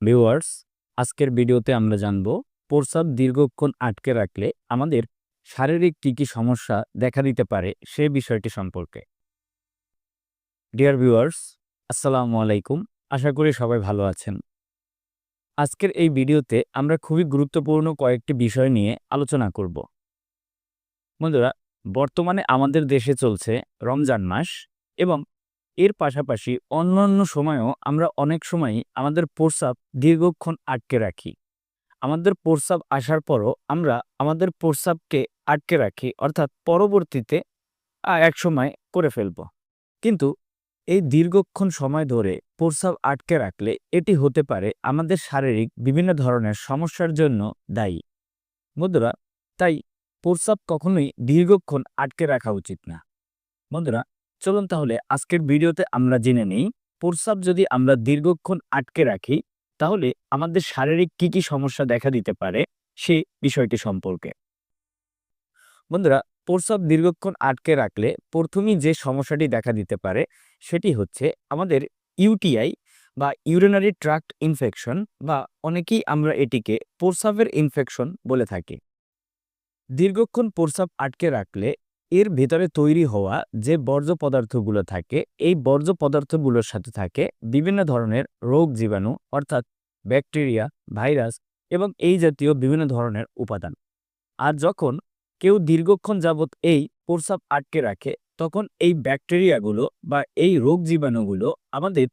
Viewers, আজকের ভিডিওতে আমরা জানব প্রস্রাব দীর্ঘক্ষণ আটকে রাখলে আমাদের শারীরিক কি কি সমস্যা দেখা দিতে পারে সে বিষয়টি সম্পর্কে। ডিয়ার ভিউয়ার্স, আসসালামু আলাইকুম। আশা করি সবাই ভালো আছেন। আজকের এই ভিডিওতে আমরা খুবই গুরুত্বপূর্ণ কয়েকটি বিষয় নিয়ে আলোচনা করব। বন্ধুরা, বর্তমানে আমাদের দেশে চলছে রমজান মাস এবং এর পাশাপাশি অন্যান্য সময়েও আমরা অনেক সময়ই আমাদের প্রস্রাব দীর্ঘক্ষণ আটকে রাখি। আমাদের প্রস্রাব আসার পরও আমরা আমাদের প্রস্রাবকে আটকে রাখি, অর্থাৎ পরবর্তীতে একসময় করে ফেলব। কিন্তু এই দীর্ঘক্ষণ সময় ধরে প্রস্রাব আটকে রাখলে এটি হতে পারে আমাদের শারীরিক বিভিন্ন ধরনের সমস্যার জন্য দায়ী। বন্ধুরা, তাই প্রস্রাব কখনোই দীর্ঘক্ষণ আটকে রাখা উচিত না। বন্ধুরা, চলুন তাহলে আজকের ভিডিওতে আমরা জেনে নিই প্রস্রাব যদি আমরা দীর্ঘক্ষণ আটকে রাখি তাহলে আমাদের শারীরিক কি কি সমস্যা দেখা দিতে পারে সে বিষয়টি সম্পর্কে। বন্ধুরা, প্রস্রাব দীর্ঘক্ষণ আটকে রাখলে প্রথমেই যে সমস্যাটি দেখা দিতে পারে সেটি হচ্ছে আমাদের ইউটিআই বা ইউরিনারি ট্র্যাক্ট ইনফেকশন, বা অনেকেই আমরা এটিকে প্রস্রাবের ইনফেকশন বলে থাকি। দীর্ঘক্ষণ প্রস্রাব আটকে রাখলে এর ভেতরে তৈরি হওয়া যে বর্জ্য পদার্থগুলো থাকে, এই বর্জ্য পদার্থগুলোর সাথে থাকে বিভিন্ন ধরনের রোগ জীবাণু, অর্থাৎ ব্যাকটেরিয়া, ভাইরাস এবং এই জাতীয় বিভিন্ন ধরনের উপাদান। আর যখন কেউ দীর্ঘক্ষণ যাবৎ এই প্রস্রাব আটকে রাখে তখন এই ব্যাকটেরিয়াগুলো বা এই রোগ জীবাণুগুলো আমাদের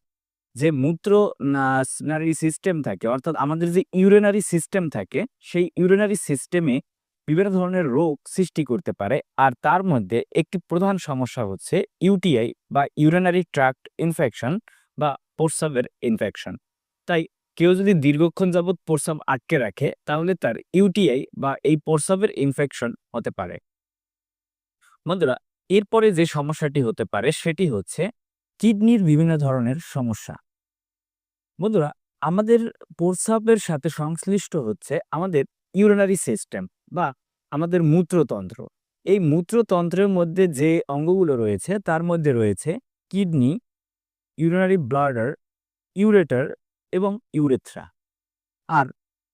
যে মূত্র নালী সিস্টেম থাকে, অর্থাৎ আমাদের যে ইউরিনারি সিস্টেম থাকে, সেই ইউরিনারি সিস্টেমে বিভিন্ন ধরনের রোগ সৃষ্টি করতে পারে। আর তার মধ্যে একটি প্রধান সমস্যা হচ্ছে ইউটিআই বা ইউরিনারি ট্র্যাক্ট ইনফেকশন বা প্রস্রাবের ইনফেকশন। তাই কেউ যদি দীর্ঘক্ষণ যাবৎ প্রস্রাব আটকে রাখে তাহলে তার ইউটিআই বা এই প্রস্রাবের ইনফেকশন হতে পারে। বন্ধুরা, এরপরে যে সমস্যাটি হতে পারে সেটি হচ্ছে কিডনির বিভিন্ন ধরনের সমস্যা। বন্ধুরা, আমাদের প্রস্রাবের সাথে সংশ্লিষ্ট হচ্ছে আমাদের ইউরিনারি সিস্টেম বা আমাদের মূত্রতন্ত্র। এই মূত্রতন্ত্রের মধ্যে যে অঙ্গগুলো রয়েছে তার মধ্যে রয়েছে কিডনি, ইউরিনারি ব্লাডার, ইউরেটার এবং ইউরেথ্রা। আর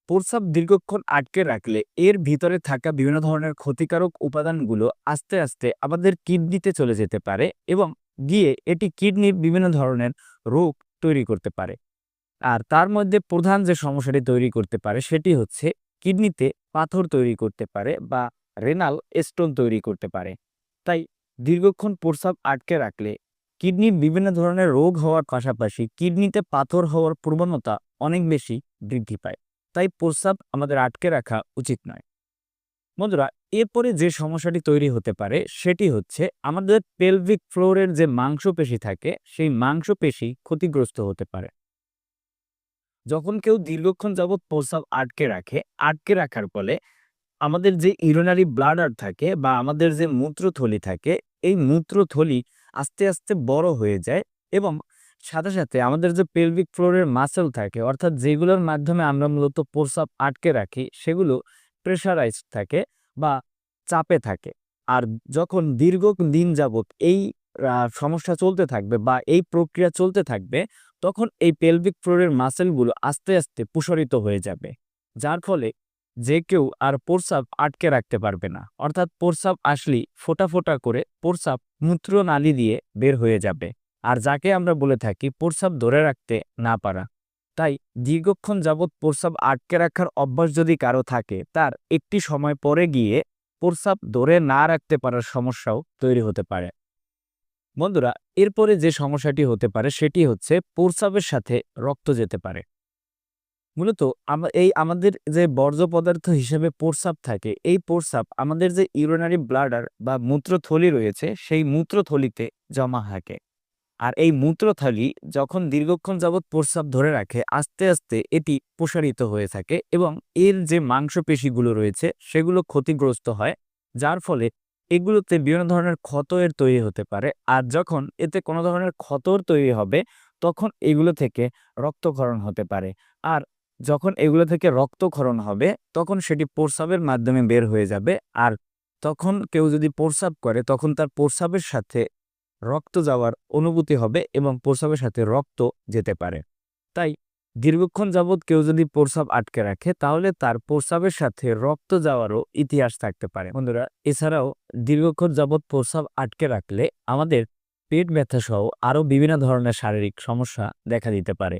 প্রস্রাব দীর্ঘক্ষণ আটকে রাখলে এর ভিতরে থাকা বিভিন্ন ধরনের ক্ষতিকারক উপাদানগুলো আস্তে আস্তে আমাদের কিডনিতে চলে যেতে পারে এবং গিয়ে এটি কিডনির বিভিন্ন ধরনের রোগ তৈরি করতে পারে। আর তার মধ্যে প্রধান যে সমস্যাটি তৈরি করতে পারে সেটি হচ্ছে কিডনিতে পাথর তৈরি করতে পারে বা রেনাল স্টোন তৈরি করতে পারে। তাই দীর্ঘক্ষণ প্রস্রাব আটকে রাখলে কিডনির বিভিন্ন ধরনের রোগ হওয়ার পাশাপাশি কিডনিতে পাথর হওয়ার প্রবণতা অনেক বেশি বৃদ্ধি পায়। তাই প্রস্রাব আমাদের আটকে রাখা উচিত নয়। বন্ধুরা, এরপরে যে সমস্যাটি তৈরি হতে পারে সেটি হচ্ছে আমাদের পেলভিক ফ্লোরের যে মাংসপেশি থাকে সেই মাংসপেশি ক্ষতিগ্রস্ত হতে পারে। যখন কেউ দীর্ঘক্ষণ যাবৎ প্রস্রাব আটকে রাখার ফলে আমাদের যে ইউরিনারি ব্লাডার থাকে বা আমাদের যে মূত্রথলি থাকে, এই মূত্রথলি আস্তে আস্তে বড় হয়ে যায় এবং সাথে সাথে আমাদের যে পেলভিক ফ্লোরের মাসেল থাকে, অর্থাৎ যেগুলোর মাধ্যমে আমরা মূলত প্রস্রাব আটকে রাখি, সেগুলো প্রেশারাইজড থাকে বা চাপে থাকে। আর যখন দীর্ঘদিন যাবৎ এই সমস্যা চলতে থাকবে বা এই প্রক্রিয়া চলতে থাকবে তখন এই পেলভিক ফ্লোরের মাসেলগুলো আস্তে আস্তে প্রসারিত হয়ে যাবে, যার ফলে যে কেউ আর প্রস্রাব আটকে রাখতে পারবে না। অর্থাৎ প্রস্রাব আসলেই ফোঁটা ফোঁটা করে প্রস্রাব মূত্রনালী দিয়ে বের হয়ে যাবে, আর যাকে আমরা বলে থাকি প্রস্রাব ধরে রাখতে না পারা। তাই দীর্ঘক্ষণ যাবৎ প্রস্রাব আটকে রাখার অভ্যাস যদি কারো থাকে তার একটি সময় পরে গিয়ে প্রস্রাব ধরে না রাখতে পারার সমস্যাও তৈরি হতে পারে। বন্ধুরা, এরপরে যে সমস্যাটি হতে পারে সেটি হচ্ছে প্রস্রাবের সাথে রক্ত যেতে পারে। মূলত আমাদের যে বর্জ্য পদার্থ হিসেবে প্রস্রাব থাকে, এই প্রস্রাব আমাদের যে ইউরিনারি ব্লাডার বা মূত্রথলি রয়েছে সেই মূত্রথলিতে জমা থাকে। আর এই মূত্রথলি যখন দীর্ঘক্ষণ যাবৎ প্রস্রাব ধরে রাখে আস্তে আস্তে এটি প্রসারিত হয়ে থাকে এবং এর যে মাংসপেশিগুলো রয়েছে সেগুলো ক্ষতিগ্রস্ত হয়, যার ফলে এগুলোতে বিভিন্ন ধরনের ক্ষতের তৈরি হতে পারে। আর যখন এতে কোনো ধরনের ক্ষতর তৈরি হবে তখন এগুলো থেকে রক্তক্ষরণ হতে পারে। আর যখন এগুলো থেকে রক্তক্ষরণ হবে তখন সেটি প্রস্রাবের মাধ্যমে বের হয়ে যাবে। আর তখন কেউ যদি প্রস্রাব করে তখন তার প্রস্রাবের সাথে রক্ত যাওয়ার অনুভূতি হবে এবং প্রস্রাবের সাথে রক্ত যেতে পারে। তাই দীর্ঘক্ষণ যাবৎ কেউ যদি প্রস্রাব আটকে রাখে তাহলে তার প্রস্রাবের সাথে রক্ত যাওয়ারও ইতিহাস থাকতে পারে। বন্ধুরা, এছাড়াও দীর্ঘক্ষণ যাবৎ প্রস্রাব আটকে রাখলে আমাদের পেট ব্যথা সহ আরও বিভিন্ন ধরনের শারীরিক সমস্যা দেখা দিতে পারে।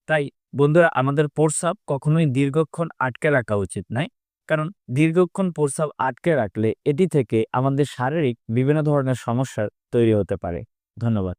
তাই বন্ধুরা, আমাদের প্রস্রাব কখনোই দীর্ঘক্ষণ আটকে রাখা উচিত নয়, কারণ দীর্ঘক্ষণ প্রস্রাব আটকে রাখলে এটি থেকে আমাদের শারীরিক বিভিন্ন ধরনের সমস্যা তৈরি হতে পারে। ধন্যবাদ।